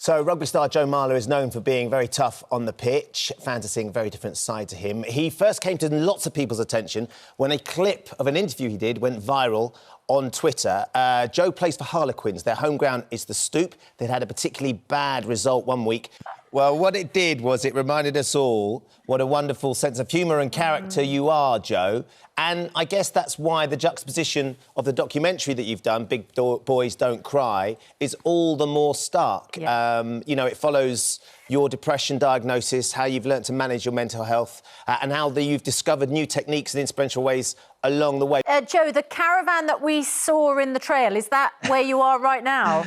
So, rugby star Joe Marler is known for being very tough on the pitch. Fans are seeing a very different side to him. He first came to lots of people's attention when a clip of an interview he did went viral on Twitter. Joe plays for Harlequins. Their home ground is the Stoop. They'd had a particularly bad result one week. Well, what it did was it reminded us all what a wonderful sense of humour and character you are, Joe. And I guess that's why the juxtaposition of the documentary that you've done, Big Boys Don't Cry, is all the more stark. Yeah. You know, it follows your depression diagnosis, how you've learnt to manage your mental health, and how you've discovered new techniques and inspirational ways along the way. Joe, the caravan that we saw in the trail, is that where you are right now?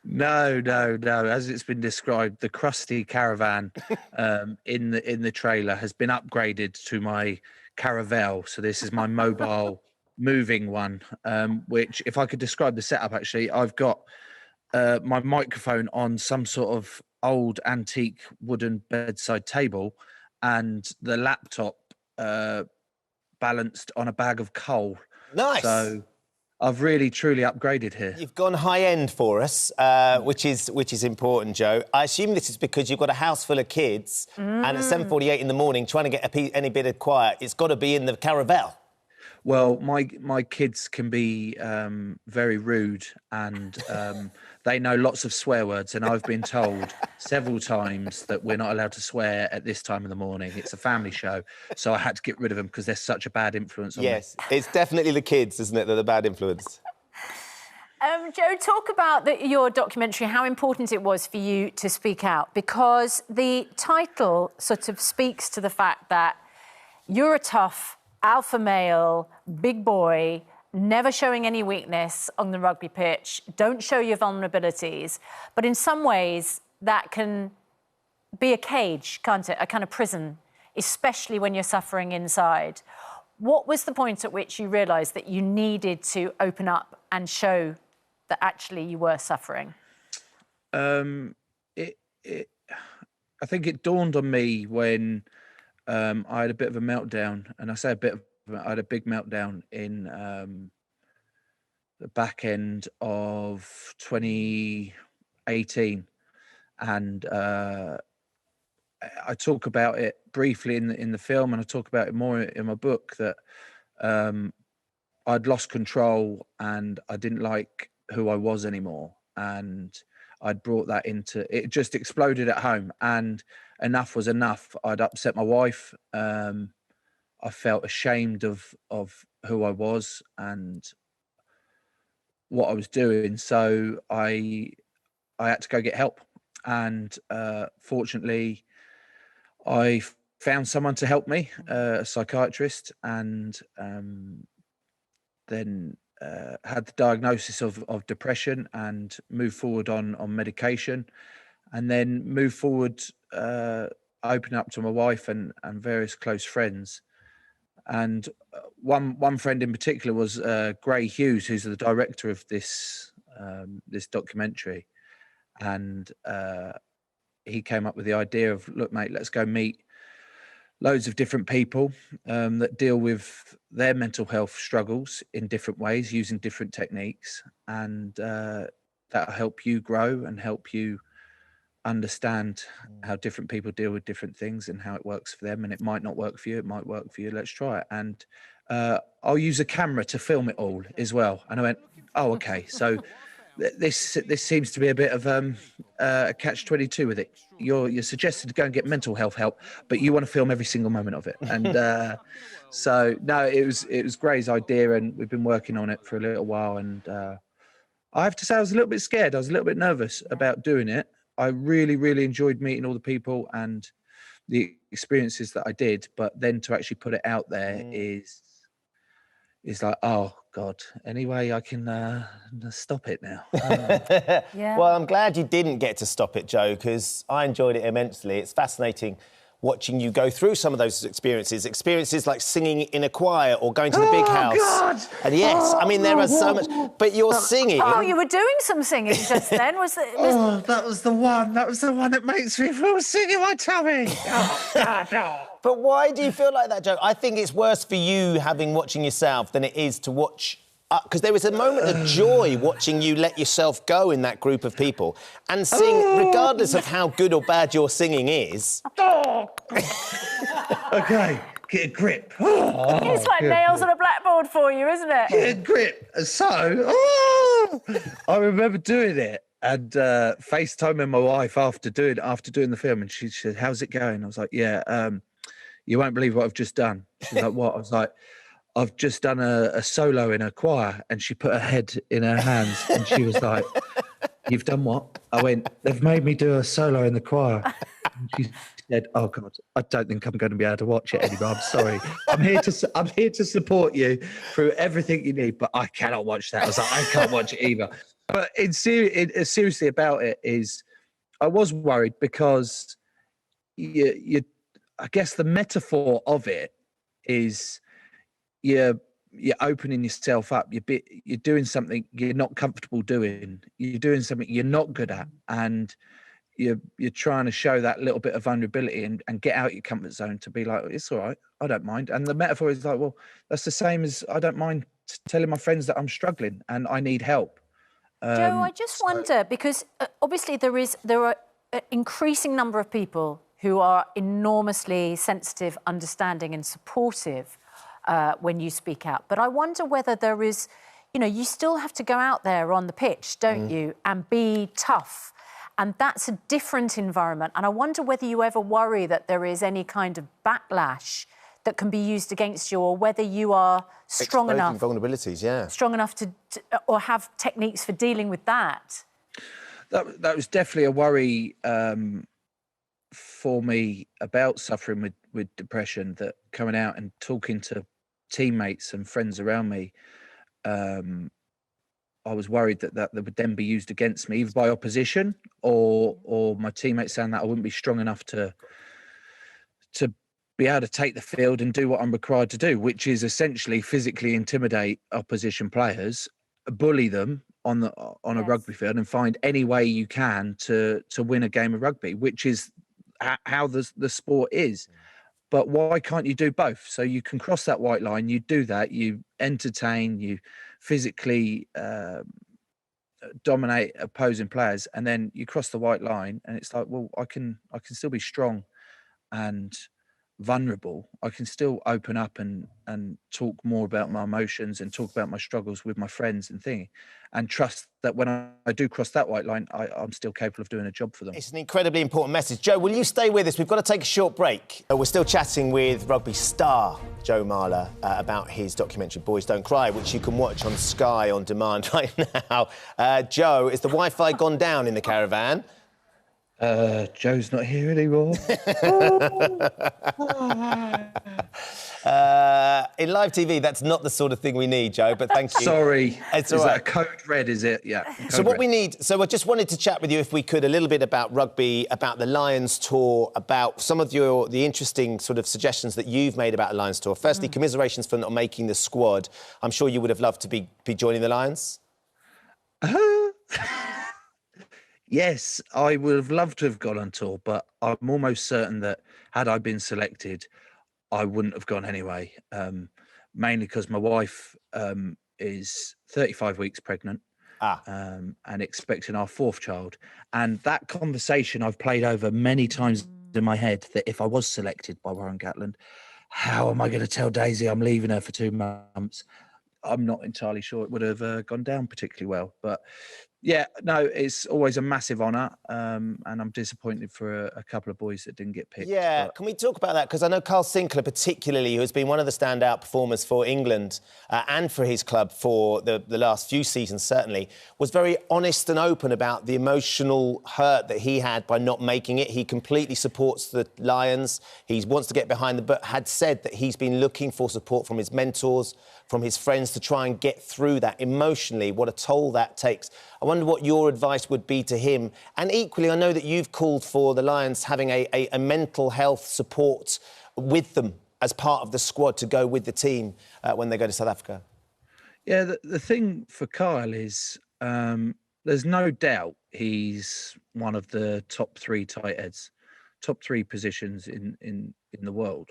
No. As it's been described, the crusty caravan in the trailer has been upgraded to my caravel. So this is my mobile moving one, which, if I could describe the setup, actually, I've got my microphone on some sort of old antique wooden bedside table and the laptop balanced on a bag of coal. Nice. So I've really, truly upgraded here. You've gone high-end for us, which is important, Joe. I assume this is because you've got a house full of kids and at 7:48 in the morning, trying to get any bit of quiet, it's got to be in the caravel. Well, my kids can be very rude and they know lots of swear words, and I've been told several times that we're not allowed to swear at this time of the morning. It's a family show, so I had to get rid of them because they're such a bad influence on me. Yes, it's definitely the kids, isn't it, that are the bad influence? Joe, talk about your documentary, how important it was for you to speak out, because the title sort of speaks to the fact that you're a tough alpha male, big boy, never showing any weakness on the rugby pitch, don't show your vulnerabilities. But in some ways, that can be a cage, can't it? A kind of prison, especially when you're suffering inside. What was the point at which you realised that you needed to open up and show that actually you were suffering? I think it dawned on me when I had a bit of a meltdown, and I say I had a big meltdown in the back end of 2018, and I talk about it briefly in the film, and I talk about it more in my book, that I'd lost control and I didn't like who I was anymore, and I'd brought that into it. Just exploded at home, and enough was enough. I'd upset my wife. I felt ashamed of who I was and what I was doing. So I had to go get help. And fortunately, I found someone to help me, a psychiatrist, and then had the diagnosis of depression and moved forward on medication, and then moved forward, opening up to my wife and various close friends. And one friend in particular was Gray Hughes, who's the director of this documentary, and he came up with the idea of, look, mate, let's go meet loads of different people that deal with their mental health struggles in different ways, using different techniques, and that'll help you grow and help you understand how different people deal with different things and how it works for them. And it might not work for you, it might work for you, let's try it. And I'll use a camera to film it all as well. And I went, oh, okay, so this seems to be a bit of a catch-22 with it. You're suggested to go and get mental health help, but you want to film every single moment of it. And so no, it was Gray's idea, and we've been working on it for a little while. And I have to say, I was a little bit scared. I was a little bit nervous about doing it. I really, really enjoyed meeting all the people and the experiences that I did, but then to actually put it out there is like, oh God, anyway, I can stop it now. Yeah. Well, I'm glad you didn't get to stop it, Joe, because I enjoyed it immensely. It's fascinating watching you go through some of those experiences like singing in a choir or going to the big house. God! And yes, I mean, there are so much, but you're singing. Oh, you were doing some singing just then, was it? Oh, that was the one that makes me feel sick in my tummy. Oh, God, no. But why do you feel like that, Joe? I think it's worse for you watching yourself than it is to watch because there was a moment of joy watching you let yourself go in that group of people and sing, regardless of how good or bad your singing is. Okay, get a grip. It's like nails on a blackboard for you, isn't it? Get a grip. So, I remember doing it and FaceTiming my wife after doing the film, and she said, "How's it going?" I was like, "Yeah, you won't believe what I've just done." She was like, "What?" I was like, "I've just done a solo in a choir," and she put her head in her hands and she was like, "You've done what?" I went, "They've made me do a solo in the choir." And she said, "Oh God, I don't think I'm going to be able to watch it anymore. I'm sorry. I'm here to support you through everything you need, but I cannot watch that." I was like, "I can't watch it either." But seriously about it is, I was worried because you I guess the metaphor of it is you're opening yourself up. You're doing something you're not comfortable doing. You're doing something you're not good at, and you're trying to show that little bit of vulnerability and get out your comfort zone to be like, it's all right, I don't mind. And the metaphor is like, well, that's the same as I don't mind telling my friends that I'm struggling and I need help. Joe, I just wonder, because obviously there are an increasing number of people who are enormously sensitive, understanding and supportive when you speak out. But I wonder whether there is, you still have to go out there on the pitch, don't you, and be tough. And that's a different environment. And I wonder whether you ever worry that there is any kind of backlash that can be used against you, or whether you are strong enough. Vulnerabilities, yeah. Strong enough to or have techniques for dealing with that. That was definitely a worry for me about suffering with depression, that coming out and talking to teammates and friends around me, I was worried that would then be used against me, either by opposition or my teammates, saying that I wouldn't be strong enough to be able to take the field and do what I'm required to do, which is essentially physically intimidate opposition players, bully them on a rugby field, and find any way you can to win a game of rugby, which is how the sport is. But why can't you do both? So you can cross that white line, you do that, you entertain, you physically dominate opposing players, and then you cross the white line and it's like, well, I can still be strong and vulnerable. I can still open up and talk more about my emotions and talk about my struggles with my friends and trust that when I do cross that white line, I'm still capable of doing a job for them. It's an incredibly important message. Joe, will you stay with us? We've got to take a short break. We're still chatting with rugby star Joe Marler about his documentary Boys Don't Cry, which you can watch on Sky on demand right now. Joe, is the Wi-Fi gone down in the caravan? Joe's not here anymore. In live TV, that's not the sort of thing we need, Joe, but thank you. Sorry. It's is all right. That a code red, is it? Yeah. So what we need... So I just wanted to chat with you, if we could, a little bit about rugby, about the Lions tour, about some of the interesting sort of suggestions that you've made about the Lions tour. Firstly, commiserations for not making the squad. I'm sure you would have loved to be joining the Lions. Yes, I would have loved to have gone on tour, but I'm almost certain that had I been selected, I wouldn't have gone anyway. Mainly because my wife is 35 weeks pregnant and expecting our fourth child. And that conversation I've played over many times in my head, that if I was selected by Warren Gatland, how am I going to tell Daisy I'm leaving her for 2 months? I'm not entirely sure it would have gone down particularly well. But yeah, no, it's always a massive honour, and I'm disappointed for a couple of boys that didn't get picked. Yeah, can we talk about that? Because I know Carl Sinclair particularly, who has been one of the standout performers for England and for his club for the last few seasons, certainly, was very honest and open about the emotional hurt that he had by not making it. He completely supports the Lions. He wants to get behind them, but had said that he's been looking for support from his mentors, from his friends, to try and get through that emotionally, what a toll that takes. I wonder what your advice would be to him. And equally, I know that you've called for the Lions having a mental health support with them as part of the squad to go with the team when they go to South Africa. Yeah, the thing for Kyle is there's no doubt he's one of the top 3 tight heads, top 3 positions in the world.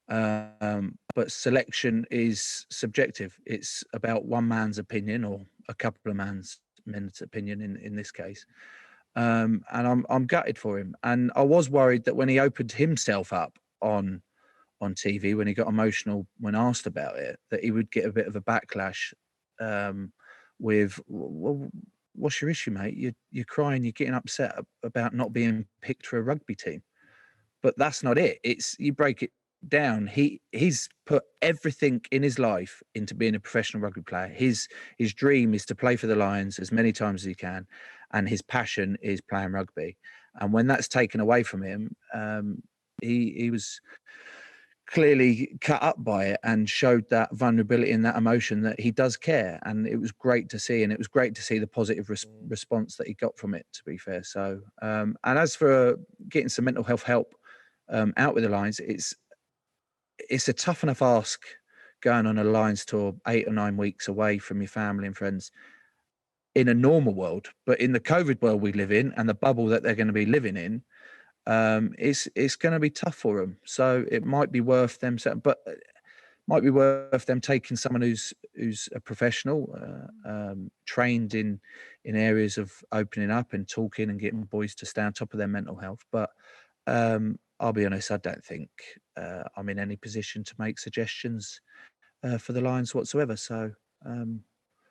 But selection is subjective. It's about one man's opinion or a couple of men's opinion in this case. And I'm gutted for him. And I was worried that when he opened himself up on TV, when he got emotional when asked about it, that he would get a bit of a backlash with, well, what's your issue, mate? You're crying, you're getting upset about not being picked for a rugby team. But that's not it. It's, you break it down. He's put everything in his life into being a professional rugby player. His dream is to play for the Lions as many times as he can, and his passion is playing rugby. And when that's taken away from him, he was clearly cut up by it and showed that vulnerability and that emotion that he does care. And it was great to see, and it was great to see the positive response that he got from it, to be fair. So and as for getting some mental health help out with the Lions, it's a tough enough ask going on a Lions tour 8 or 9 weeks away from your family and friends in a normal world. But in the COVID world we live in, and the bubble that they're going to be living in, it's going to be tough for them. So it might be worth them, taking someone who's a professional, trained in areas of opening up and talking and getting boys to stay on top of their mental health. But I'll be honest, I don't think I'm in any position to make suggestions for the Lions whatsoever. So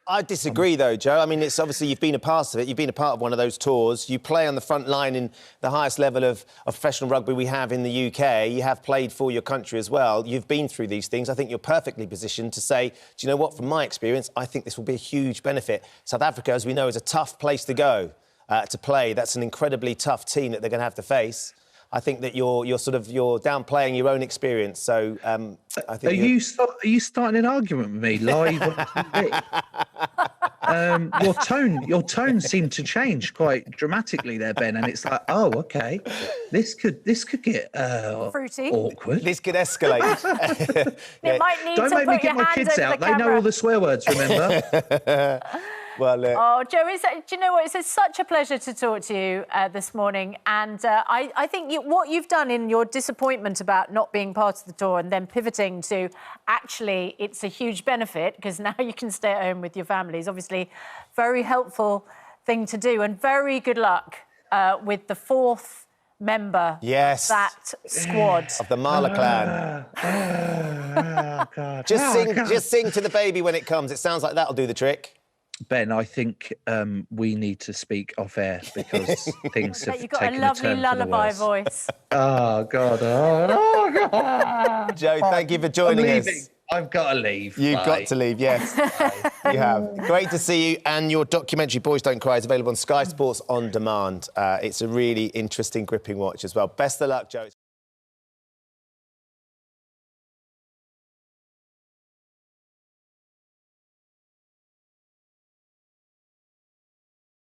I disagree, though, Joe. I mean, it's obviously you've been a part of it. You've been a part of one of those tours. You play on the front line in the highest level of professional rugby we have in the UK. You have played for your country as well. You've been through these things. I think you're perfectly positioned to say, do you know what, from my experience, I think this will be a huge benefit. South Africa, as we know, is a tough place to go to play. That's an incredibly tough team that they're going to have to face. I think that you're downplaying your own experience. So I think are you starting an argument with me live on TV? Your tone seemed to change quite dramatically there, Ben, and it's like, oh, okay, this could get fruity, awkward. This could escalate. It might need Don't to make me put get your my hands kids over out. the They know camera. all the swear words, remember? Well, oh, Joe, do you know what? It's such a pleasure to talk to you this morning. And I think what you've done in your disappointment about not being part of the tour and then pivoting to actually it's a huge benefit because now you can stay at home with your family is obviously a very helpful thing to do. And very good luck with the 4th member of that squad. Of the Marler clan. Oh, God. Just sing to the baby when it comes. It sounds like that'll do the trick. Ben, I think we need to speak off air because things have You've got taken a lovely turn for the lullaby worse. voice. Oh, God. Oh, God. Joe, thank you for joining us. I've got to leave. You've Bye. got to leave, yes. You have. Great to see you. And your documentary, Boys Don't Cry, is available on Sky Sports On Demand. It's a really interesting, gripping watch as well. Best of luck, Joe.